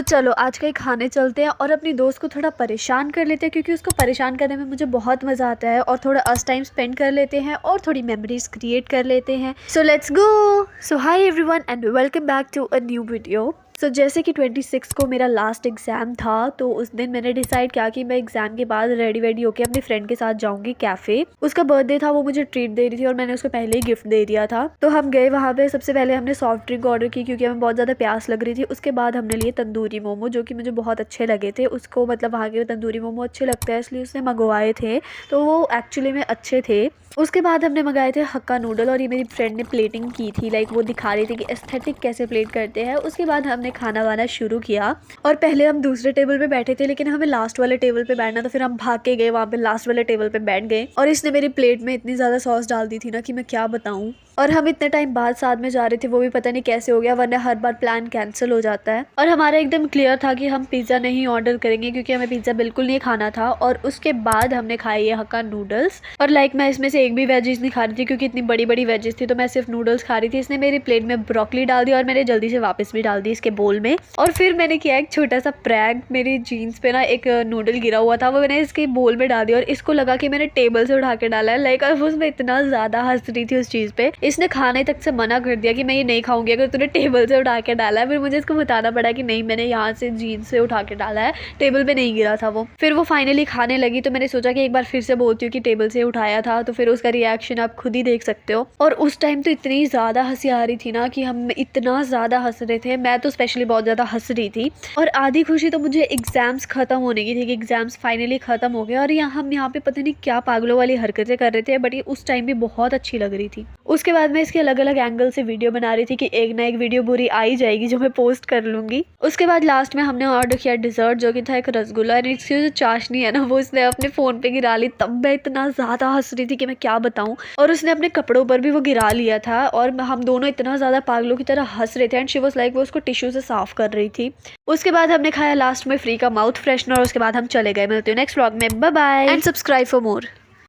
चलो आज कहीं खाने चलते हैं और अपनी दोस्त को थोड़ा परेशान कर लेते हैं, क्योंकि उसको परेशान करने में मुझे बहुत मज़ा आता है। और थोड़ा अस टाइम स्पेंड कर लेते हैं और थोड़ी मेमोरीज क्रिएट कर लेते हैं। So let's go. So hi everyone and welcome back to a new video. So जैसे कि 26 को मेरा लास्ट एग्ज़ाम था, तो उस दिन मैंने डिसाइड किया कि मैं एग्ज़ाम के बाद रेडी होकर अपनी फ्रेंड के साथ जाऊंगी कैफ़े। उसका बर्थडे था, वो मुझे ट्रीट दे रही थी और मैंने उसको पहले ही गिफ्ट दे दिया था। तो हम गए वहाँ पे। सबसे पहले हमने सॉफ्ट ड्रिंक ऑर्डर की क्योंकि हमें बहुत ज़्यादा प्यास लग रही थी। उसके बाद हमने लिए तंदूरी मोमो, जो कि मुझे बहुत अच्छे लगे थे। उसको मतलब वहाँ के तंदूरी मोमो अच्छे लगते हैं, इसलिए उसने मंगवाए थे, तो वो एक्चुअली में अच्छे थे। उसके बाद हमने मंगाए थे हक्का नूडल, और ये मेरी फ्रेंड ने प्लेटिंग की थी, लाइक वो दिखा रही थी कि एस्थेटिक कैसे प्लेट करते हैं। उसके बाद हमने खाना वाना शुरू किया और पहले हम दूसरे टेबल पे बैठे थे, लेकिन हमें लास्ट वाले टेबल पे बैठना था। फिर हम भाग के गए वहाँ पे लास्ट वाले टेबल पे बैठ गए, और इसने मेरी प्लेट में इतनी ज़्यादा सॉस डाल दी थी ना कि मैं क्या बताऊँ। और हम इतने टाइम बाद साथ में जा रहे थे, वो भी पता नहीं कैसे हो गया, वरना हर बार प्लान कैंसिल हो जाता है। और हमारा एकदम क्लियर था कि हम पिज़्ज़ा नहीं ऑर्डर करेंगे, क्योंकि हमें पिज़्ज़ा बिल्कुल नहीं खाना था। और उसके बाद हमने खाई है हक्का नूडल्स, और लाइक मैं इसमें से एक भी वेजिस नहीं खा रही थी क्योंकि इतनी बड़ी बड़ी वेजिस थी, तो मैं सिर्फ नूडल्स खा रही थी। इसने मेरी प्लेट में ब्रोकली डाल दी और मैंने जल्दी से वापस भी डाल दी इसके बोल में। और फिर मैंने किया एक छोटा सा प्रैंक। मेरी जीन्स पे ना एक नूडल गिरा हुआ था, वो मैंने इसके बोल में डाल दिया और इसको लगा कि मैंने टेबल से उठा के डाला है। लाइक उसमें इतना ज़्यादा हंस रही थी उस चीज़ पे। इसने खाने तक से मना कर दिया कि मैं ये नहीं खाऊंगी अगर तूने टेबल से उठा के डाला है। फिर मुझे इसको बताना पड़ा कि नहीं, मैंने यहाँ से जीन्स से उठा के डाला है, टेबल पे नहीं गिरा था वो। फिर वो फाइनली खाने लगी, तो मैंने सोचा कि एक बार फिर से बोलती हूँ कि टेबल से उठाया था। तो फिर उसका रिएक्शन आप खुद ही देख सकते हो। और उस टाइम तो इतनी ज़्यादा हंसी आ रही थी ना कि हम इतना ज़्यादा हंस रहे थे। मैं तो स्पेशली बहुत ज़्यादा हंस रही थी। और आधी खुशी तो मुझे एग्जाम्स खत्म होने की थी कि एग्जाम्स फाइनली खत्म हो गए, और हम यहाँ पे पता नहीं क्या पागलों वाली हरकतें कर रहे थे, बट ये उस टाइम भी बहुत अच्छी लग रही थी। उसके बाद मैं इसके अलग अलग एंगल से वीडियो बना रही थी कि एक ना एक वीडियो बुरी आ ही जाएगी जो मैं पोस्ट कर लूँगी। उसके बाद लास्ट में हमने ऑर्डर किया डिज़र्ट, जो कि था एक रसगुल्ला। और इसकी जो चाशनी है ना, वो उसने अपने फ़ोन पे गिरा ली। तब मैं इतना ज़्यादा हंस रही थी कि मैं क्या बताऊँ। और उसने अपने कपड़ों पर भी वो गिरा लिया था, और हम दोनों इतना ज़्यादा पागलों की तरह हंस रहे थे। एंड शी वाज लाइक वो उसको टिश्यू से साफ कर रही थी। उसके बाद हमने खाया लास्ट में फ्री का माउथ फ्रेशनर, और उसके बाद हम चले गए। मिलते हैं नेक्स्ट व्लॉग में। Bye bye and subscribe for more.